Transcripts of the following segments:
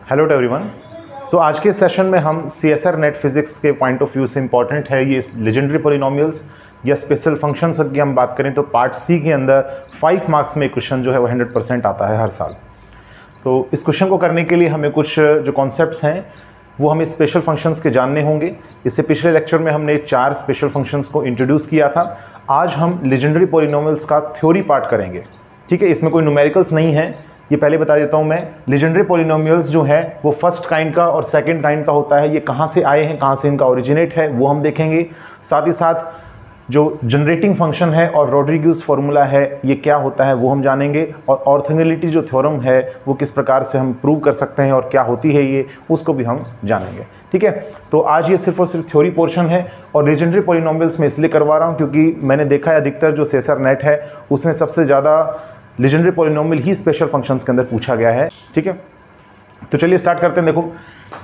Hello to everyone. सो आज के session में हम CSR नेट फिजिक्स के पॉइंट ऑफ व्यू से इंपॉर्टेंट है ये लेजेंडरी पॉलिनोमियल्स या स्पेशल फंक्शंस की हम बात करें तो पार्ट सी के अंदर 5 मार्क्स में क्वेश्चन जो है वो 100% आता है हर साल। तो इस क्वेश्चन को करने के लिए हमें कुछ जो कॉन्सेप्ट्स हैं वो हमें स्पेशल फंक्शंस के जानने होंगे। इससे पिछले लेक्चर में हमने 4 स्पेशल फंक्शंस को इंट्रोड्यूस किया था। आज हम लेजेंडरी पॉलिनोमियल्स का थ्योरी पार्ट करेंगे। ठीक है, इसमें कोई न्यूमेरिकल्स नहीं है, ये पहले बता देता हूँ मैं। लेजेंडरी पॉलिनोमियल्स जो है वो फर्स्ट काइंड का और सेकंड काइंड का होता है। ये कहाँ से आए हैं, कहाँ से इनका ओरिजिनेट है वो हम देखेंगे। साथ ही साथ जो जनरेटिंग फंक्शन है और रोड्रिग्यूज फार्मूला है ये क्या होता है वो हम जानेंगे। और ऑर्थोगोनैलिटी जो थ्योरम है वो किस प्रकार से हम प्रूव कर सकते हैं और क्या होती है ये, उसको भी हम जानेंगे। ठीक है, तो आज ये सिर्फ और सिर्फ थ्योरी पोर्शन है और लेजेंडरी पॉलिनोमियल्स में इसलिए करवा रहा हूँ क्योंकि मैंने देखा है अधिकतर जो CSR नेट है उसमें सबसे ज़्यादा लेजेंडरी पॉलिनोमियल ही स्पेशल फंक्शंस के अंदर पूछा गया है। ठीक है, तो चलिए स्टार्ट करते हैं। देखो,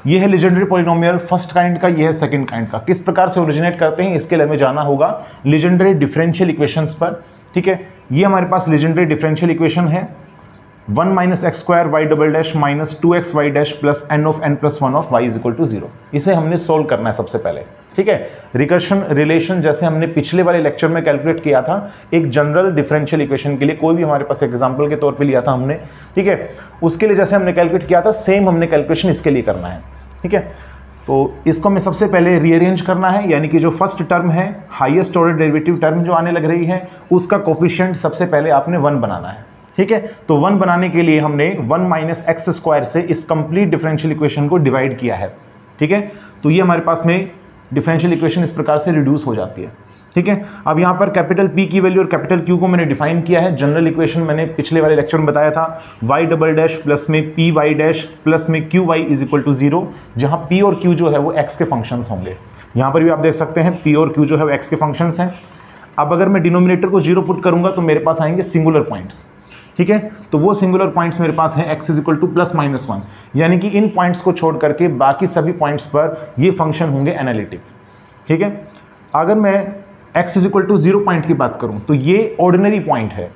ये है लेजेंडरी पॉलिनोमियल फर्स्ट काइंड का, ये है सेकंड काइंड का। किस प्रकार से ओरिजिनेट करते हैं इसके लिए हमें जाना होगा लेजेंडरी डिफरेंशियल इक्वेशंस पर। ठीक है, ये हमारे पास लेजेंडरी डिफरेंशियल इक्वेशन है 1 - x² y double - minus 2xy plus n of n plus 1 of y is equal to 0। इसे हमने सोल्व करना है सबसे पहले। ठीक है, रिकर्शन रिलेशन जैसे हमने पिछले वाले लेक्चर में कैलकुलेट किया था एक जनरल डिफरेंशियल इक्वेशन के लिए, कोई भी हमारे पास एग्जांपल के तौर पे लिया था हमने। ठीक है, उसके लिए जैसे हमने कैलकुलेट किया था सेम हमने कैलकुलेशन इसके लिए करना है। ठीक है, तो इसको हमें सबसे पहले रीअरेंज करना है, यानी कि जो फर्स्ट टर्म है हाईएस्ट ऑर्डर डेरिवेटिव टर्म जो आने लग रही है उसका कोफिशिएंट सबसे पहले आपने 1 बनाना है। ठीक है, तो 1 बनाने के लिए हमने 1 - x² से इस कंप्लीट डिफरेंशियल इक्वेशन को डिवाइड किया है। ठीक है, तो ये हमारे पास में डिफरेंशियल इक्वेशन इस प्रकार से रिड्यूस हो जाती है। ठीक है, अब यहाँ पर कैपिटल P की वैल्यू और कैपिटल Q को मैंने डिफाइन किया है। जनरल इक्वेशन मैंने पिछले वाले लेक्चर में बताया था y डबल डैश प्लस में py डैश प्लस में qy इज इक्वल टू 0, जहाँ p और q जो है वो x के फंक्शंस होंगे। यहाँ पर भी आप देख सकते हैं p और q जो है वो x के फंक्शंस हैं। अब अगर मैं डिनोमिनेटर को 0 पुट करूंगा तो मेरे पास आएंगे सिंगुलर पॉइंट्स। ठीक है, तो वो सिंगुलर पॉइंट्स मेरे पास हैं x is equal two plus minus 1, यानी कि इन पॉइंट्स को छोड़ करके बाकी सभी पॉइंट्स पर ये फंक्शन होंगे एनालिटिक। ठीक है, अगर मैं x is equal to 0 point की बात करूं तो ये ऑर्डिनरी पॉइंट है।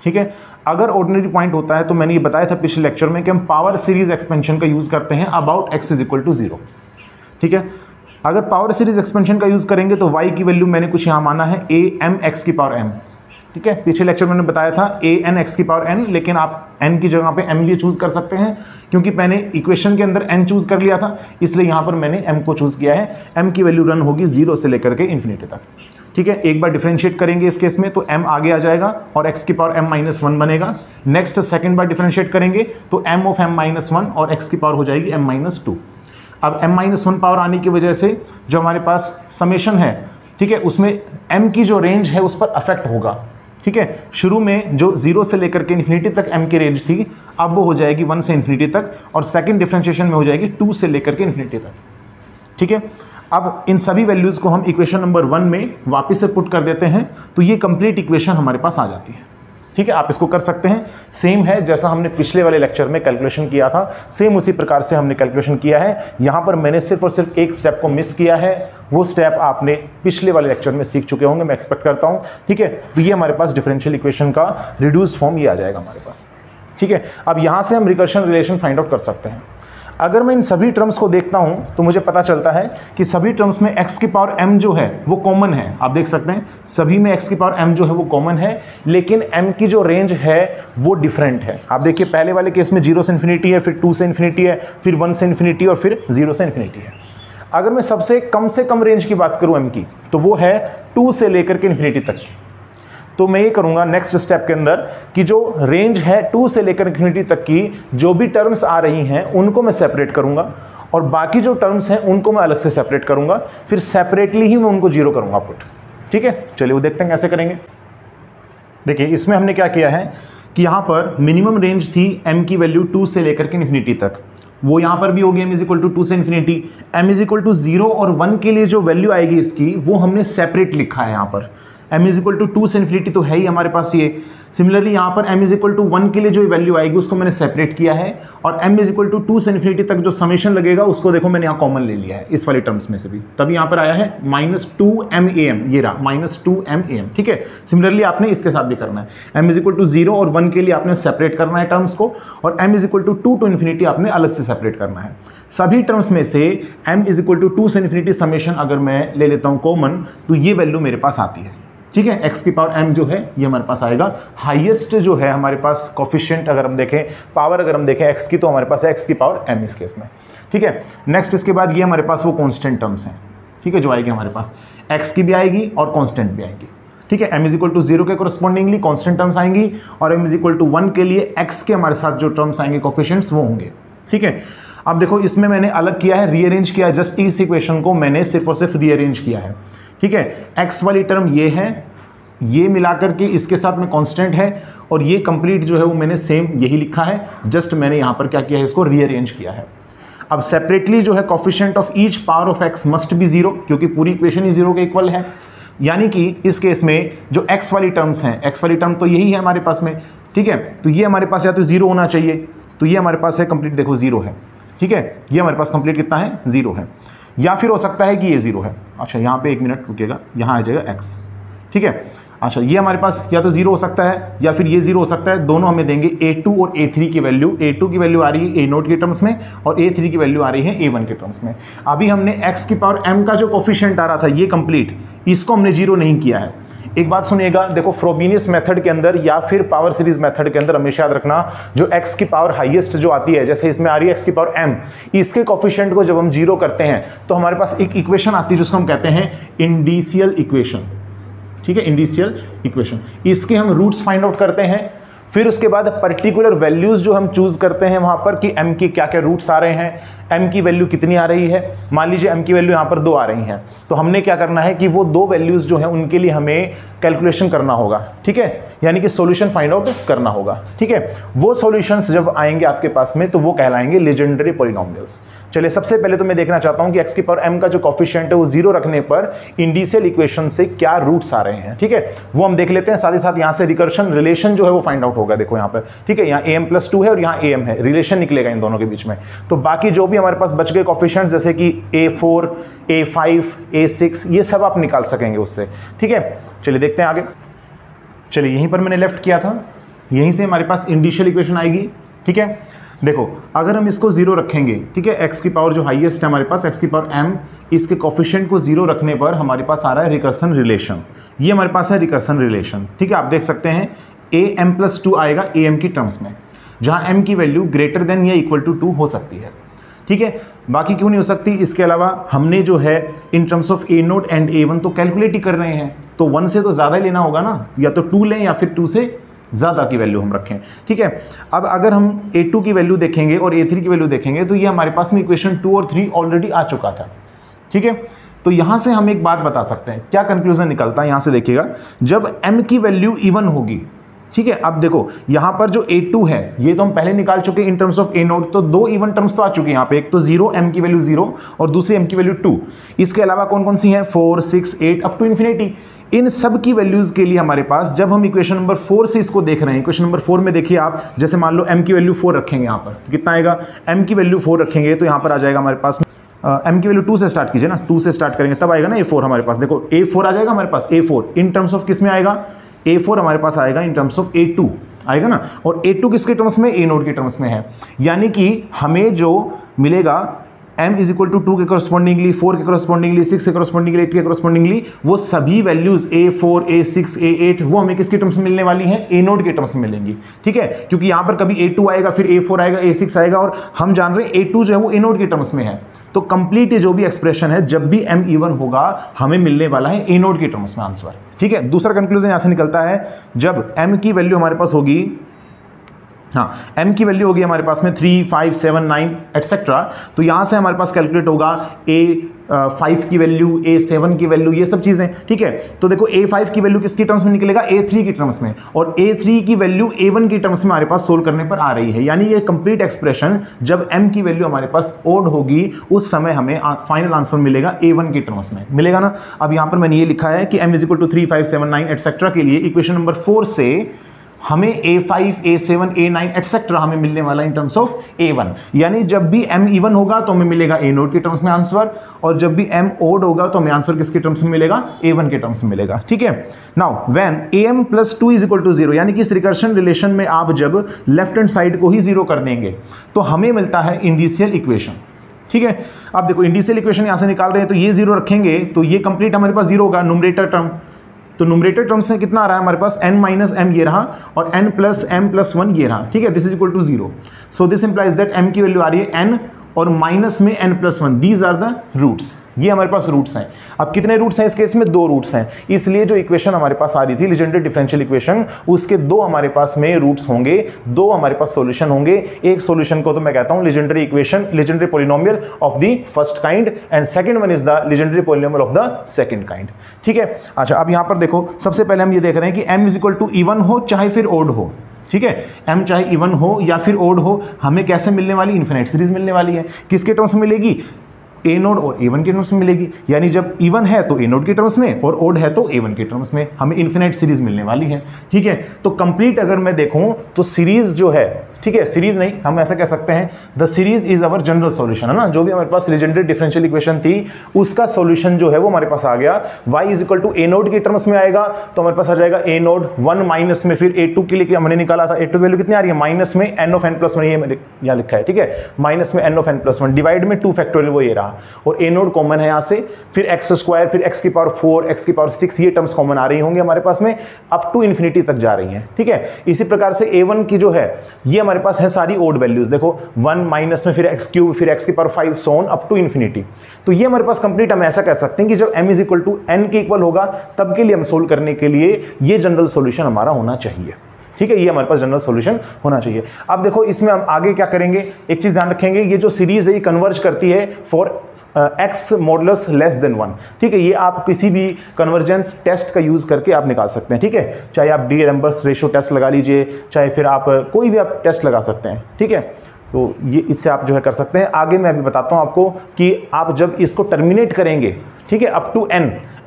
ठीक है, अगर ऑर्डिनरी पॉइंट होता है तो मैंने ये बताया था पिछले लेक्चर में कि हम पावर सीरीज एक्सपेंशन का यूज करते हैं about x is equal to 0। ठीक है, अगर पावर सीरीज एक्सपेंशन का यूज करेंगे तो y की वैल्यू मैंने कुछ यहाँ माना है a(m)x की पावर m। ठीक है, पिछले लेक्चर में मैंने बताया था a(n)x की पावर n, लेकिन आप n की जगह पे m भी चूज कर सकते हैं क्योंकि मैंने इक्वेशन के अंदर n चूज कर लिया था, इसलिए यहाँ पर मैंने m को चूज किया है। m की वैल्यू रन होगी 0 से लेकर के इन्फिनिटी तक। ठीक है, एक बार डिफरेंशिएट करेंगे इस केस में तो m आगे आ जाएगा और x की पावर m-1 बनेगा। नेक्स्ट सेकेंड बार डिफरेंशिएट करेंगे तो m ऑफ m-1 और x की पावर हो जाएगी m-2। अब m-1 पावर आने की वजह से जो हमारे पास समेशन है, ठीक है, उसमें m की जो रेंज है उस पर अफेक्ट होगा। ठीक है, शुरू में जो 0 से लेकर के इन्फिनिटी तक m की रेंज थी अब वो हो जाएगी 1 से इन्फिनिटी तक, और सेकंड डिफरेंशिएशन में हो जाएगी 2 से लेकर के इन्फिनिटी तक। ठीक है, अब इन सभी वैल्यूज़ को हम इक्वेशन नंबर 1 में वापस से पुट कर देते हैं तो ये कंप्लीट इक्वेशन हमारे पास आ जाती है। ठीक है, आप इसको कर सकते हैं। सेम है जैसा हमने पिछले वाले लेक्चर में कैलकुलेशन किया था, सेम उसी प्रकार से हमने कैलकुलेशन किया है। यहाँ पर मैंने सिर्फ और सिर्फ एक स्टेप को मिस किया है, वो स्टेप आपने पिछले वाले लेक्चर में सीख चुके होंगे, मैं एक्सपेक्ट करता हूँ। ठीक है, तो ये हमारे पास डिफरेंशियल इक्वेशन का रिड्यूस फॉर्म ये आ जाएगा हमारे पास। ठीक है, अब यहाँ से हम रिकर्शन रिलेशन फाइंड आउट कर सकते हैं। अगर मैं इन सभी टर्म्स को देखता हूं तो मुझे पता चलता है कि सभी टर्म्स में x की पावर m जो है वो कॉमन है। आप देख सकते हैं सभी में x की पावर m जो है वो कॉमन है, लेकिन m की जो रेंज है वो डिफरेंट है। आप देखिए पहले वाले केस में 0 से इन्फिनिटी है, फिर 2 से इन्फिनिटी है, फिर 1 से इन्फिनिटी और फिर 0 से इन्फिनिटी है। अगर मैं सबसे कम रेंज की बात करूँ m की तो वो है 2 से लेकर के इन्फिनिटी तक की। तो मैं ये करूंगा नेक्स्ट स्टेप के अंदर कि जो रेंज है 2 से लेकर इन्फिनिटी तक की जो भी टर्म्स आ रही हैं उनको मैं सेपरेट करूंगा और बाकी जो टर्म्स हैं उनको मैं अलग से सेपरेट करूंगा, फिर सेपरेटली ही मैं उनको 0 करूंगा पुट। ठीक है, चलिए वो देखते हैं कैसे करेंगे। देखिए इसमें हमने क्या किया है कि यहाँ पर मिनिमम रेंज थी m की वैल्यू 2 से लेकर के इन्फिनिटी तक, वो यहाँ पर भी होगी m इज इक्वल टू 2 से infinity. m is equal to 0 और 1 के लिए जो वैल्यू आएगी इसकी वो हमने सेपरेट लिखा है यहाँ पर। m इज इक्वल टू 2 से इन्फिनिटी तो है ही हमारे पास ये। सिमिलरली यहाँ पर m इज इक्वल टू 1 के लिए जो वैल्यू आएगी उसको मैंने सेपरेट किया है, और m इज इक्वल टू 2 से इन्फिनिटी तक जो समेशन लगेगा उसको देखो मैंने यहाँ कॉमन ले लिया है इस वाली टर्म्स में से भी, तभी यहाँ पर आया है -2mam, ये रहा -2mam, ठीक है। सिमिलरली आपने इसके साथ भी करना है, m इज इक्वल टू 0 और 1 के लिए आपने सेपरेट करना है टर्म्स को, और m is equal to 2 to infinity आपने अलग से सेपरेट करना है। सभी टर्म्स में से m इज इक्वल टू 2 से इन्फिनिटी समेशन अगर मैं ले लेता हूँ कॉमन, तो ये वैल्यू मेरे पास आती है, ठीक है। x की पावर m जो है ये हमारे पास आएगा। हाईएस्ट जो है हमारे पास कोफिशिएंट अगर हम देखें, पावर अगर हम देखें x की, तो हमारे पास है x की पावर m इस केस में, ठीक है। नेक्स्ट इसके बाद ये हमारे पास वो कांस्टेंट टर्म्स हैं, ठीक है, जो आएगी हमारे पास x की भी आएगी और कांस्टेंट भी आएगी, ठीक है। m इज इक्वल टू 0 के कोरस्पॉन्डिंगली कांस्टेंट टर्म्स आएंगी, और m इज इक्वल टू 1 के लिए x के हमारे साथ जो टर्म्स आएंगे कोफिशिएंट्स वो होंगे, ठीक है। अब देखो इसमें मैंने अलग किया है, रीअरेंज किया है, जस्ट इस इक्वेशन को मैंने सिर्फ और सिर्फ रीअरेंज किया है, ठीक है। x वाली टर्म ये है, ये मिलाकर के इसके साथ में कांस्टेंट है, और ये कंप्लीट जो है वो मैंने सेम यही लिखा है, जस्ट मैंने यहाँ पर क्या किया है, इसको रीअरेंज किया है। अब सेपरेटली जो है coefficient of each power of x must be 0, क्योंकि पूरी इक्वेशन ही 0 के इक्वल है, यानी कि इस केस में जो x वाली टर्म्स हैं, x वाली टर्म तो यही है हमारे पास में, ठीक है। तो ये हमारे पास या तो 0 होना चाहिए, तो ये हमारे पास है कंप्लीट, देखो 0 है, ठीक है। ये हमारे पास कंप्लीट कितना है, 0 है, या फिर हो सकता है कि ये 0 है। अच्छा यहाँ पे 1 मिनट रुकेगा, यहाँ आ जाएगा x, ठीक है। अच्छा ये हमारे पास या तो 0 हो सकता है या फिर ये 0 हो सकता है, दोनों हमें देंगे a2 और a3 की वैल्यू। a2 की वैल्यू आ रही है a0 के टर्म्स में, और a3 की वैल्यू आ रही है a1 के टर्म्स में। अभी हमने x की पावर m का जो कोफिशिएंट आ रहा था ये कंप्लीट, इसको हमने 0 नहीं किया है। एक बात सुनिएगा, देखो फ्रोबेनियस मेथड के अंदर या फिर पावर सीरीज मेथड के अंदर हमेशा याद रखना, जो x की पावर हाईएस्ट जो आती है, जैसे इसमें आ रही है x की पावर m, इसके कोफिशिएंट को जब हम 0 करते हैं तो हमारे पास एक इक्वेशन आती है जिसको हम कहते हैं इंडिशियल इक्वेशन, ठीक है, इंडिशियल इक्वेशन। इसके हम रूट्स फाइंड आउट करते हैं, फिर उसके बाद पर्टिकुलर वैल्यूज जो हम चूज करते हैं वहां पर कि m की क्या क्या रूट्स आ रहे हैं, m की वैल्यू कितनी आ रही है। मान लीजिए m की वैल्यू यहाँ पर 2 आ रही है, तो हमने क्या करना है कि वो 2 वैल्यूज जो है उनके लिए हमें कैलकुलेशन करना होगा, ठीक है, यानी कि सॉल्यूशन फाइंड आउट करना होगा, ठीक है। वो सॉल्यूशंस जब आएंगे आपके पास में तो वो कहलाएंगे लेजेंडरी पॉलिनोमियल्स। चलिए सबसे पहले तो मैं देखना चाहता हूं कि x की पावर m का जो कोफिशिएंट है वो 0 रखने पर इंडिशियल इक्वेशन से क्या रूट्स आ रहे हैं, ठीक है, वो हम देख लेते हैं। साथ ही साथ यहां से रिकर्शन रिलेशन जो है वो फाइंड आउट होगा, देखो यहां पर, ठीक है, यहाँ am+2 है और यहाँ am है, रिलेशन निकलेगा इन दोनों के बीच में। तो बाकी जो भी हमारे पास बच गए कोफिशिएंट्स जैसे कि a4, a5, a6, ये सब आप निकाल सकेंगे उससे, ठीक है। चलिए देखते हैं आगे। चलिए यहीं पर मैंने लेफ्ट किया था, यहीं से हमारे पास इंडिशियल इक्वेशन आएगी, ठीक है। देखो अगर हम इसको 0 रखेंगे, ठीक है, x की पावर जो हाईएस्ट है हमारे पास, x की पावर m, इसके कोफिशिएंट को 0 रखने पर हमारे पास आ रहा है रिकर्सन रिलेशन। ये हमारे पास है रिकर्सन रिलेशन, ठीक है। आप देख सकते हैं am+2 आएगा am की टर्म्स में, जहां m की वैल्यू ग्रेटर देन या इक्वल टू 2 हो सकती है, ठीक है। बाकी क्यों नहीं हो सकती, इसके अलावा हमने जो है in terms of a0 and a1 तो कैलकुलेट ही कर रहे हैं, तो 1 से तो ज़्यादा ही लेना होगा ना, या तो 2 लें या फिर 2 से ज़्यादा की वैल्यू हम रखें, ठीक है। अब अगर हम a2 की वैल्यू देखेंगे और a3 की वैल्यू देखेंगे तो ये हमारे पास में इक्वेशन 2 और 3 ऑलरेडी आ चुका था, ठीक है। तो यहाँ से हम एक बात बता सकते हैं, क्या कंक्लूजन निकलता है यहाँ से देखिएगा, जब m की वैल्यू इवन होगी, ठीक है। अब देखो यहाँ पर जो a2 है ये तो हम पहले निकाल चुके इन टर्म्स ऑफ a0, तो 2 इवन टर्म्स तो आ चुकी है यहाँ पे, एक तो 0 m की वैल्यू 0 और दूसरी m की वैल्यू 2। इसके अलावा कौन कौन सी हैं, 4, 6, 8 अप टू इन्फिनिटी। इन सब की वैल्यूज के लिए हमारे पास जब हम इक्वेशन नंबर 4 से इसको देख रहे हैं, इक्वेशन नंबर 4 में देखिए आप, जैसे मान लो m की वैल्यू 4 रखेंगे यहाँ पर, तो कितना आएगा, m की वैल्यू 4 रखेंगे तो यहाँ पर आ जाएगा हमारे पास m की वैल्यू 2 से स्टार्ट कीजिए ना, 2 से स्टार्ट करेंगे तब आएगा ना a4 हमारे पास। देखो a4 आ जाएगा हमारे पास, a4 इन टर्म्स ऑफ किस में आएगा, a4 हमारे पास आएगा इन टर्म्स ऑफ a2 आएगा ना, और a2 किसके टर्म्स में, a0 के टर्म्स में है। यानी कि हमें जो मिलेगा m इज इक्वल टू 2 के करस्पॉन्डिंगली, 4 के करस्पॉन्डिंगली, 6 के करस्पॉन्डिंगली, 8 के करस्पॉन्डिंगली, वो सभी वैल्यूज a4, a6, a8 वो हमें किसके टर्म्स में मिलने वाली हैं, a0 के टर्म्स में मिलेंगी, ठीक है। क्योंकि यहाँ पर कभी a2 आएगा, फिर a4 आएगा, a6 आएगा, और हम जान रहे हैं a2 जो है वो a0 के टर्म्स में है। तो कंप्लीट जो भी एक्सप्रेशन है, जब भी m इवन होगा हमें मिलने वाला है a0 के टर्म्स में आंसर, ठीक है। दूसरा कंक्लूजन यहाँ से निकलता है, जब m की वैल्यू हमारे पास होगी हाँ, m की वैल्यू होगी हमारे पास में 3, 5, 7, 9 एटसेट्रा। तो यहाँ से हमारे पास कैलकुलेट होगा A5 की वैल्यू, A7 की वैल्यू, ये सब चीज़ें, ठीक है। तो देखो A5 की वैल्यू किसकी टर्म्स में निकलेगा, A3 की टर्म्स में, और A3 की वैल्यू A1 की टर्म्स में हमारे पास सोल्व करने पर आ रही है। यानी ये कंप्लीट एक्सप्रेशन जब m की वैल्यू हमारे पास ओड होगी उस समय हमें फाइनल आंसर मिलेगा A1 की टर्म्स में, मिलेगा ना। अब यहाँ पर मैंने ये लिखा है कि m = 3, 5, 7, 9 एटसेट्रा के लिए इक्वेशन नंबर 4 से हमें A5, A7, A9 एटसेट्रा हमें मिलने वाला इन टर्म्स ऑफ A1। यानी जब भी m इवन होगा तो हमें मिलेगा A नोट के टर्म्स में आंसर, और जब भी m ओड होगा तो हमें आंसर किसके टर्म्स में मिलेगा, A1 के टर्म्स में मिलेगा, ठीक है। नाउ व्हेन am + 2 = 0, यानी कि इस रिकर्शन रिलेशन में आप जब लेफ्ट हैंड साइड को ही 0 कर देंगे तो हमें मिलता है इंडिशियल इक्वेशन, ठीक है। अब देखो इंडिशियल इक्वेशन यहां से निकाल रहे हैं तो ये 0 रखेंगे तो ये कंप्लीट हमारे पास 0 होगा न्यूमरेटर टर्म। तो न्यूमरेटर टर्म्स में कितना आ रहा है हमारे पास, n - m ये रहा और n + m + 1 ये रहा, ठीक है। This = 0। So this implies that m की वैल्यू आ रही है n और माइनस में n + 1, these are the roots. ये हमारे पास रूट्स हैं। अब कितने रूट्स हैं इस केस में, 2 रूट्स हैं, इसलिए जो इक्वेशन हमारे पास आ रही थी लीजेंड्रे डिफरेंशियल इक्वेशन, उसके 2 हमारे पास में रूट्स होंगे, 2 हमारे पास सॉल्यूशन होंगे। एक सॉल्यूशन को तो मैं कहता हूं Legendre equation, Legendre polynomial of the first kind, and second one is the Legendre polynomial of the second kind, ठीक है। अच्छा, अब यहां पर देखो सबसे पहले हम ये देख रहे हैं कि m = इवन हो चाहे फिर ओड हो, ठीक है। m चाहे इवन हो या फिर ओड हो, हमें कैसे मिलने वाली, इन्फिनिट सीरीज मिलने वाली है। किसके टर्म्स में मिलेगी, ए नोड और A1 के टर्म्स में मिलेगी। यानी जब इवन है तो A नोड के टर्म्स में और ओड है तो A1 के टर्म्स में हमें इन्फिनिट सीरीज मिलने वाली है, ठीक है। तो कंप्लीट अगर मैं देखूं तो सीरीज जो है, ठीक है, सीरीज नहीं, हम ऐसा कह सकते हैं the series is our general solution, है ना। जो भी हमारे पास लीजेंड्रे डिफरेंशियल इक्वेशन थी उसका सॉल्यूशन जो है वो हमारे पास आ गया। y = A नोड के टर्म्स में आएगा तो हमारे पास आ जाएगा A नोड 1 माइनस में फिर A2 के लिए हमने निकाला था, A2 की वैल्यू कितनी आ रही है, माइनस में n of n + 1, ये मैंने यहाँ लिखा है, ठीक है, माइनस में n of n + 1 डिवाइड में 2 फैक्टोरियल, वो ये रहा, और A नोड कॉमन है यहाँ से, फिर x², फिर x⁴, x⁴, ये टर्म्स कॉमन आ रही होंगे हमारे पास में, अप टू इन्फिनिटी तक जा रही हैं, ठीक है। इसी प्रकार से A1 की जो है ये हमारे पास है सारी ओड वैल्यूज, देखो 1 माइनस में फिर x³ फिर x⁵ so on up to infinity. तो ये हमारे पास कंप्लीट, हम ऐसा कह सकते हैं कि जब m = n के इक्वल होगा तब के लिए हम सोल्व करने के लिए ये जनरल सॉल्यूशन हमारा होना चाहिए, ठीक है। ये हमारे पास जनरल सॉल्यूशन होना चाहिए। अब देखो इसमें हम आगे क्या करेंगे, एक चीज ध्यान रखेंगे, ये जो सीरीज है ये कन्वर्ज करती है फॉर x मॉडुलस <1, ठीक है। ये आप किसी भी कन्वर्जेंस टेस्ट का यूज करके आप निकाल सकते हैं, ठीक है। चाहे आप डी-एम्बर्स रेशियो टेस्ट लगा लीजिए, चाहे फिर आप कोई भी आप टेस्ट लगा सकते हैं, ठीक है। तो ये इससे आप जो है कर सकते हैं। आगे मैं अभी बताता हूं आपको कि आप जब इसको टर्मिनेट करेंगे, ठीक है, अप टू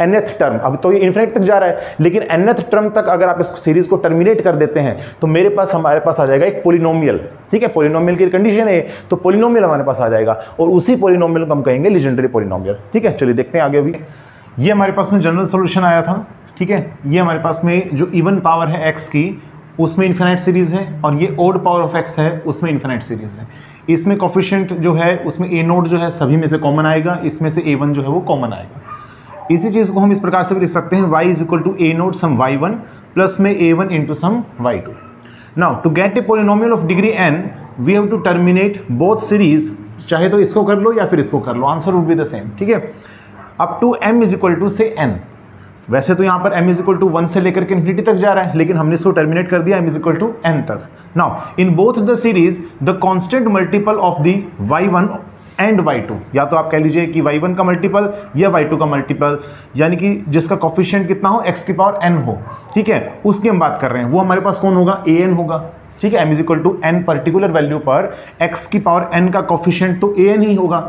nth टर्म, अब तो ये इन्फिनिट तक जा रहा है, लेकिन nth टर्म तक अगर आप इस सीरीज को टर्मिनेट कर देते हैं तो हमारे पास आ जाएगा एक पोलिनोमियल, ठीक है। पोलिनोमियल की कंडीशन है, तो पोलिनोमियल हमारे पास आ जाएगा और उसी पोलिनोमियल को हम कहेंगे लीजेंड्रे पोलिनोमियल, ठीक है। चलिए देखते हैं आगे। अभी ये हमारे पास में जनरल सोल्यूशन आया था, ठीक है। ये हमारे पास में जो इवन पावर है x की उसमें इन्फिनिट सीरीज है, और ये ओड पावर ऑफ x है उसमें इन्फिनिट सीरीज है। इसमें कोफिशिएंट जो है उसमें A नोड जो है सभी में से कॉमन आएगा, इसमें से A1 जो है वो कॉमन आएगा। इसी चीज़ को हम इस प्रकार से भी लिख सकते हैं, y = A naught sum y1 plus में A1 into sum y2। Now to get a polynomial of degree n we have to terminate both series, चाहे तो इसको कर लो या फिर इसको कर लो, answer would be the same, ठीक है। अप टू m = से n, वैसे तो यहाँ पर m = 1 से लेकर के इन्फिनिटी तक जा रहा है, लेकिन हमने इसको टर्मिनेट कर दिया m = n तक। Now in both the series the constant multiple of the y1 and y2, या तो आप कह लीजिए कि y1 का मल्टीपल या y2 का मल्टीपल, यानी कि जिसका कोफिशिएंट कितना हो, x⁴n हो, ठीक है, उसकी हम बात कर रहे हैं। वो हमारे पास कौन होगा, an होगा, ठीक है। m = n पर्टिकुलर वैल्यू पर x⁴n का कोफिशिएंट तो an ही होगा।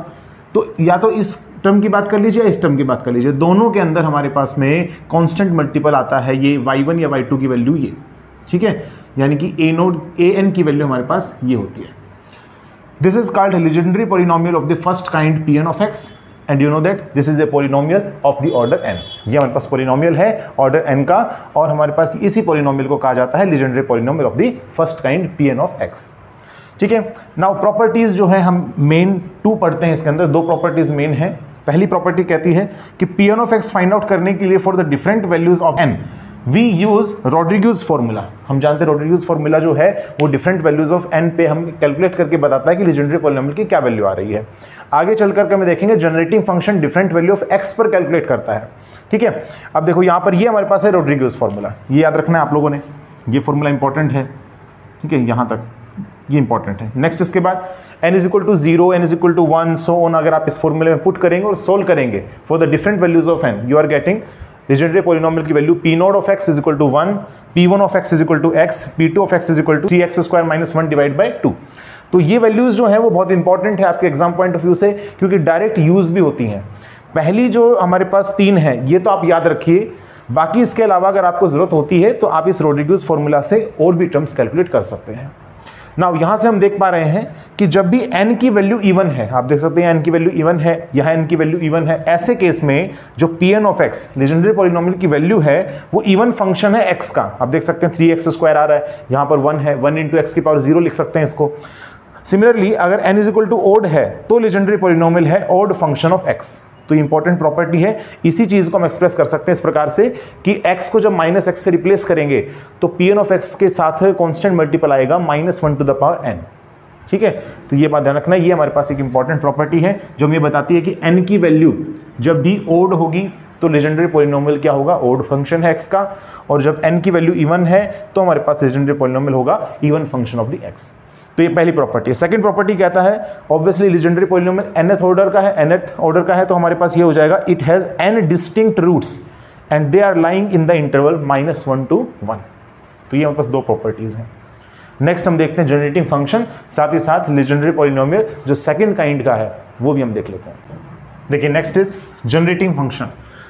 तो या तो इस टर्म की बात कर लीजिए या इस टर्म की बात कर लीजिए, दोनों के अंदर हमारे पास में कांस्टेंट मल्टीपल आता है ये y1 या y2 की वैल्यू ये, ठीक है। यानी कि a नोड an की वैल्यू हमारे पास ये होती है। This is called legendary polynomial of the first kind Pn of x, and you know that this is a polynomial of the order n। ये हमारे पास पोलिनोमियल है ऑर्डर n का, और हमारे पास इसी पोलिनोमियल को कहा जाता है legendary polynomial of the first kind Pn of x, ठीक है। नाउ प्रॉपर्टीज जो है हम मेन 2 पढ़ते हैं, इसके अंदर 2 प्रॉपर्टीज मेन है। पहली प्रॉपर्टी कहती है कि Pn of x find out करने के लिए for the different values of n we use Rodrigues formula. हम जानते हैं रोड्रिग्यूज फॉर्मूला जो है वो डिफरेंट वैल्यूज ऑफ n पे हम कैलकुलेट करके बताता है कि लीजेंड्रे पॉलिनोमियल की क्या वैल्यू आ रही है। आगे चल करके हमें देखेंगे generating function different value of x पर कैलकुलेट करता है, ठीक है। अब देखो यहाँ पर ये हमारे पास है रोड्रिग्यूज फॉर्मूला, ये याद रखना है आप लोगों ने, ये फॉर्मूला इंपॉर्टेंट है, ठीक है, यहाँ तक ये इंपॉर्टेंट है। नेक्स्ट इसके बाद n is equal to 0, n is equal to 1, so on अगर आप इस फॉर्मूले में पुट करेंगे और सोल्व करेंगे for the different values of n, you are getting Legendre polynomial की value p0 of x is equal to 1, p1 of x is equal to x, p2 of x is equal to 3x square minus 1 divide by 2। तो ये values जो है वो बहुत important है आपके exam point of view से, क्योंकि डायरेक्ट यूज भी होती हैं। पहली जो हमारे पास 3 है ये तो आप याद रखिए, बाकी इसके अलावा अगर आपको जरूरत होती है तो आप इस रोड-रिड्यूस फॉर्मूला से और भी टर्म्स कैलकुलेट कर सकते हैं। नाउ यहां से हम देख पा रहे हैं कि जब भी n की वैल्यू इवन है, आप देख सकते हैं n की वैल्यू इवन है, यहां n की वैल्यू इवन है, ऐसे केस में जो Pn of x Legendre polynomial की वैल्यू है वो इवन फंक्शन है x का। आप देख सकते हैं 3x स्क्वायर आ रहा है, यहां पर 1 है, 1 इंटू एक्स की पावर 0 लिख सकते हैं इसको। सिमिलरली अगर n is equal to odd है तो लीजेंड्रे पॉलिनोमियल है ओड फंक्शन ऑफ x। तो इंपॉर्टेंट प्रॉपर्टी है, इसी चीज को हम एक्सप्रेस कर सकते हैं इस प्रकार से कि x को जब -x से रिप्लेस करेंगे तो Pn ऑफ x के साथ कांस्टेंट मल्टीपल आएगा -1 टू द पावर n। ठीक है, तो ये बात ध्यान रखना, ये हमारे पास एक इंपॉर्टेंट प्रॉपर्टी है जो हमें बताती है कि n की वैल्यू जब भी ओड होगी तो लीजेंड्रे पॉलिनोमियल क्या होगा, ओड फंक्शन है x का, और जब n की वैल्यू इवन है तो हमारे पास लीजेंड्रे पॉलिनोमियल होगा even function of the x। तो ये पहली प्रॉपर्टी है। सेकंड प्रॉपर्टी कहता है obviously Legendary polynomial nth order का है, nth ऑर्डर का है, तो हमारे पास ये हो जाएगा it has n distinct roots and they are lying in the interval -1 to 1। तो ये हमारे पास दो प्रॉपर्टीज हैं। नेक्स्ट हम देखते हैं जनरेटिंग फंक्शन, साथ ही साथ लीजेंड्री पॉलिनोमियल जो सेकंड काइंड का है वो भी हम देख लेते हैं। देखिए next is generating function.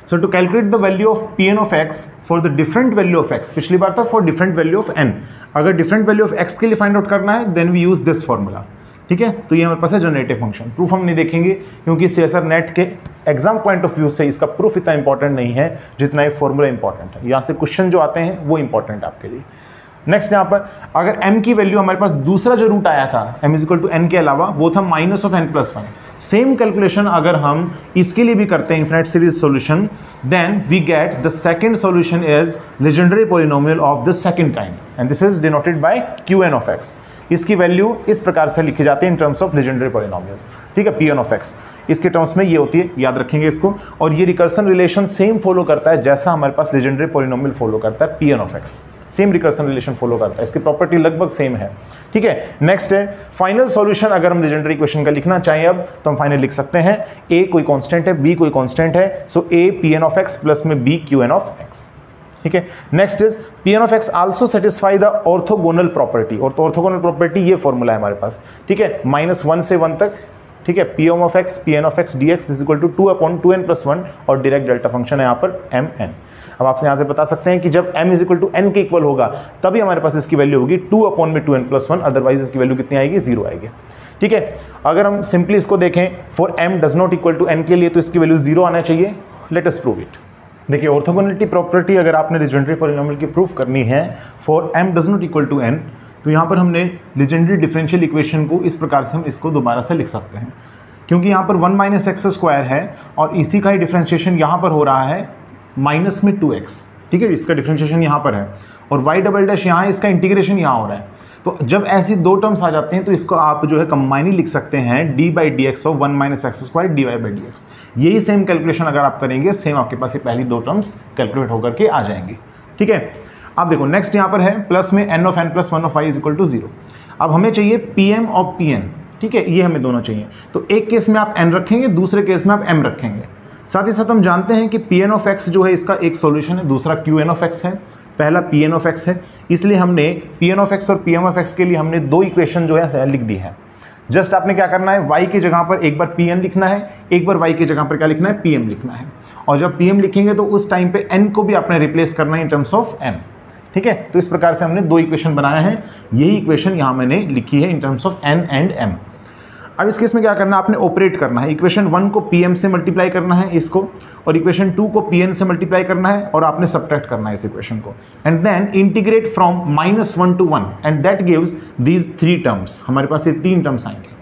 So to calculate the value of Pn of x for the different value of x, पिछली बार था for different value of n, अगर different value of x के लिए फाइंड आउट करना है then we use this formula। ठीक है, तो ये हमारे पास है जनरेटिव फंक्शन। प्रूफ हम नहीं देखेंगे क्योंकि CSR नेट के एग्जाम पॉइंट ऑफ व्यू से इसका प्रूफ इतना इंपॉर्टेंट नहीं है जितना ये फॉर्मूला इंपॉर्टेंट है। यहाँ से क्वेश्चन जो आते हैं वो इंपॉर्टेंट है आपके लिए। नेक्स्ट यहाँ पर अगर m की वैल्यू हमारे पास दूसरा जो रूट आया था m is equal to n के अलावा वो था -n+1। सेम कैलकुलेशन अगर हम इसके लिए भी करते हैं infinite series solution, then we get the second solution is Legendre polynomial of the second kind and this is denoted by Qn of x। इसकी वैल्यू इस प्रकार से लिखी जाती है in terms of Legendre polynomial. ठीक है, Pn ऑफ x इसके टर्म्स में ये होती है, याद रखेंगे इसको। और ये रिकर्सन रिलेशन सेम फॉलो करता है जैसा हमारे पास लीजेंड्री पॉलिनोमियल फॉलो करता है Pn of x, same recursion relation follow करता है, इसकी प्रॉपर्टी लगभग सेम है। ठीक है, नेक्स्ट है फाइनल सॉल्यूशन। अगर हम लीजेंड्री इक्वेशन का लिखना चाहें अब तो हम फाइनल लिख सकते हैं a कोई कांस्टेंट है, b कोई कांस्टेंट है, सो a Pn of x plus में b Qn ऑफ x। ठीक है, next is Pn of x also satisfy the orthogonal property, और तो ऑर्थोगोनल प्रॉपर्टी ये फॉर्मूला है हमारे पास। ठीक है, -1 से 1 तक। ठीक है, Pn of x Pn of x dx is equal to 2/2n+1 और डायरेक्ट डेल्टा फंक्शन है यहाँ पर mn। अब आपसे यहाँ से बता सकते हैं कि जब m is equal to n के इक्वल होगा तभी हमारे पास इसकी वैल्यू होगी 2/2n+1, अदरवाइज इसकी वैल्यू कितनी आएगी, 0 आएगी। ठीक है, अगर हम सिंपली इसको देखें for m does not equal to n के लिए तो इसकी वैल्यू 0 आना चाहिए। Let us prove it. देखिए ऑर्थोगोनलिटी प्रॉपर्टी अगर आपने लीजेंड्री पॉलिनोमियल की प्रूफ करनी है for m does not equal to n, तो यहाँ पर हमने लीजेंड्री डिफरेंशियल इक्वेशन को इस प्रकार से हम इसको दोबारा से लिख सकते हैं, क्योंकि यहाँ पर 1 - x स्क्वायर है और इसी का ही डिफरेंशिएशन यहाँ पर हो रहा है माइनस में 2x। ठीक है, इसका डिफरेंशिएशन यहाँ पर है और y डबल डैश यहाँ है, इसका इंटीग्रेशन यहाँ हो रहा है। तो जब ऐसी दो टर्म्स आ जाते हैं तो इसको आप जो है कंबाइन ही लिख सकते हैं d/dx of 1 - x square dy/dx। यही सेम कैलकुलेशन अगर आप करेंगे, सेम आपके पास ये पहली दो टर्म्स कैलकुलेट होकर के आ जाएंगी। ठीक है, अब देखो नेक्स्ट यहाँ पर है प्लस में n of n plus 1 of y is equal to 0। अब हमें चाहिए Pm ऑफ Pn। ठीक है, ये हमें दोनों चाहिए, तो एक केस में आप n रखेंगे, दूसरे केस में आप m रखेंगे। साथ ही साथ हम जानते हैं कि Pn ऑफ x जो है इसका एक सॉल्यूशन है, दूसरा Qn ऑफ x है, पहला Pn ऑफ x है, इसलिए हमने Pn ऑफ x और Pm ऑफ x के लिए हमने दो इक्वेशन जो है लिख दी है। जस्ट आपने क्या करना है, y की जगह पर एक बार Pn लिखना है, एक बार y की जगह पर क्या लिखना है, Pm लिखना है। और जब Pm लिखेंगे तो उस टाइम पे n को भी आपने रिप्लेस करना है इन टर्म्स ऑफ m। ठीक है, तो इस प्रकार से हमने दो इक्वेशन बनाए हैं, यही इक्वेशन यहाँ मैंने लिखी है in terms of n and m। अब इस केस में क्या करना है, आपने ऑपरेट करना है, इक्वेशन 1 को Pm से मल्टीप्लाई करना है इसको, और इक्वेशन 2 को Pn से मल्टीप्लाई करना है और आपने सब्ट्रैक्ट करना है इस इक्वेशन को, and then integrate from -1 to 1 and that gives these 3 terms. हमारे पास ये 3 टर्म्स आएंगे।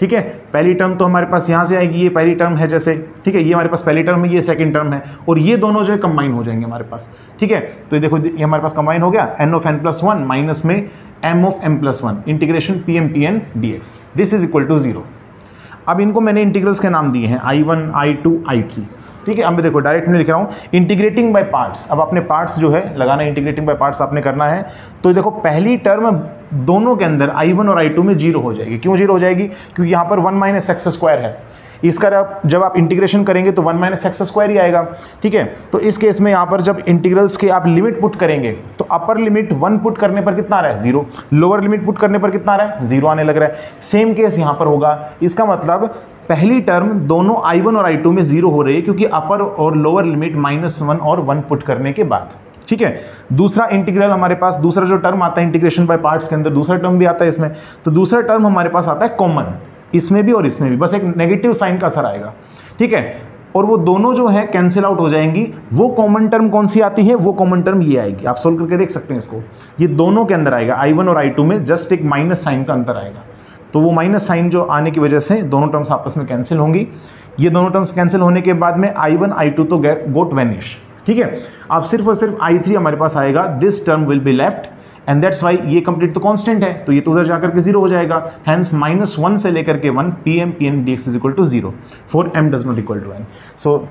ठीक है, पहली टर्म तो हमारे पास यहाँ से आएगी, ये पहली टर्म है जैसे, ठीक है, ये हमारे पास पहली टर्म है, ये सेकंड टर्म है, और ये दोनों जो है कंबाइन हो जाएंगे हमारे पास। ठीक है, तो ये देखो ये हमारे पास कंबाइन हो गया, n of n plus 1 minus में m of m plus 1 integration Pm Pn dx, this is equal to 0। अब इनको मैंने इंटीग्रल्स के नाम दिए हैं I1, I2, I3। ठीक है। अब मैं देखो डायरेक्ट में लिख रहा हूँ इंटीग्रेटिंग बाय पार्ट्स। अब अपने पार्ट्स जो है लगाना, इंटीग्रेटिंग बाय पार्ट्स आपने करना है। तो देखो पहली टर्म दोनों के अंदर I1 और I2 में 0 हो जाएगी। क्यों 0 हो जाएगी? क्योंकि यहाँ पर 1 माइनस एक्स स्क्वायर है। इसका जब आप इंटीग्रेशन करेंगे तो 1 माइनस एक्स स्क्वायर ही आएगा, ठीक है। तो इस केस में यहाँ पर जब इंटीग्रल्स के आप लिमिट पुट करेंगे तो अपर लिमिट 1 पुट करने पर कितना आ रहा है 0, लोअर लिमिट पुट करने पर कितना आ रहा है 0 आने लग रहा है। सेम केस यहाँ पर होगा। इसका मतलब पहली टर्म दोनों I1 और I2 में 0 हो रही है क्योंकि अपर और लोअर लिमिट -1 और 1 पुट करने के बाद, ठीक है। दूसरा इंटीग्रल हमारे पास, दूसरा जो टर्म आता है इंटीग्रेशन बाय पार्ट्स के अंदर, दूसरा टर्म भी आता है इसमें। तो दूसरा टर्म हमारे पास आता है कॉमन, इसमें भी और इसमें भी, बस एक नेगेटिव साइन का असर आएगा, ठीक है। और वो दोनों जो है कैंसिल आउट हो जाएंगी। वो कॉमन टर्म कौन सी आती है? वो कॉमन टर्म ये आएगी। आप सोल्व करके देख सकते हैं इसको। ये दोनों के अंदर आएगा, I1 और I2 में जस्ट एक माइनस साइन का अंतर आएगा। तो वो माइनस साइन जो आने की वजह से दोनों टर्म्स आपस में कैंसिल होंगी। ये दोनों टर्म्स कैंसिल होने के बाद में I1 I2 तो गोट वैनिश, ठीक है। अब सिर्फ और सिर्फ I3 हमारे पास आएगा। This term will be left and that's why ये कंप्लीट तो कांस्टेंट है, तो ये तो उधर जाकर के 0 हो जाएगा। हैंस -1 से लेकर के 1 pm dx is equal to 0 for m does not equal to n। So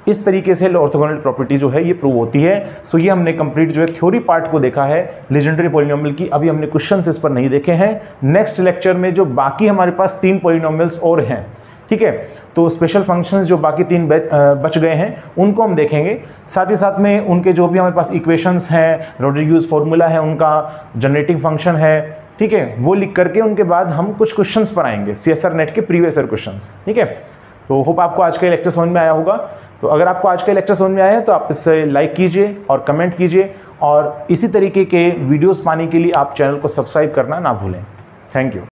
इस तरीके से ऑर्थोगोनल प्रॉपर्टी जो है ये प्रूव होती है। सो ये हमने कंप्लीट जो है थ्योरी पार्ट को देखा है लेजेंडरी पॉलिनोमियल की। अभी हमने क्वेश्चंस इस पर नहीं देखे हैं। नेक्स्ट लेक्चर में जो बाकी हमारे पास 3 पॉलिनोमियल्स और हैं, ठीक है, तो स्पेशल फंक्शंस जो बाकी 3 बच गए हैं उनको हम देखेंगे। साथ ही साथ में उनके जो भी हमारे पास इक्वेशंस हैं, रोड्रिग्यूज फॉर्मूला है, उनका जनरेटिंग फंक्शन है, ठीक है, वो लिख करके उनके बाद हम कुछ क्वेश्चंस पर आएंगे, CSR नेट के प्रीवियस ईयर क्वेश्चंस, ठीक है। तो होप आपको आज का लेक्चर समझ में आया होगा। तो अगर आपको आज का लेक्चर समझ में आया है तो आप इसे लाइक कीजिए और कमेंट कीजिए, और इसी तरीके के वीडियोस पाने के लिए आप चैनल को सब्सक्राइब करना ना भूलें। Thank you.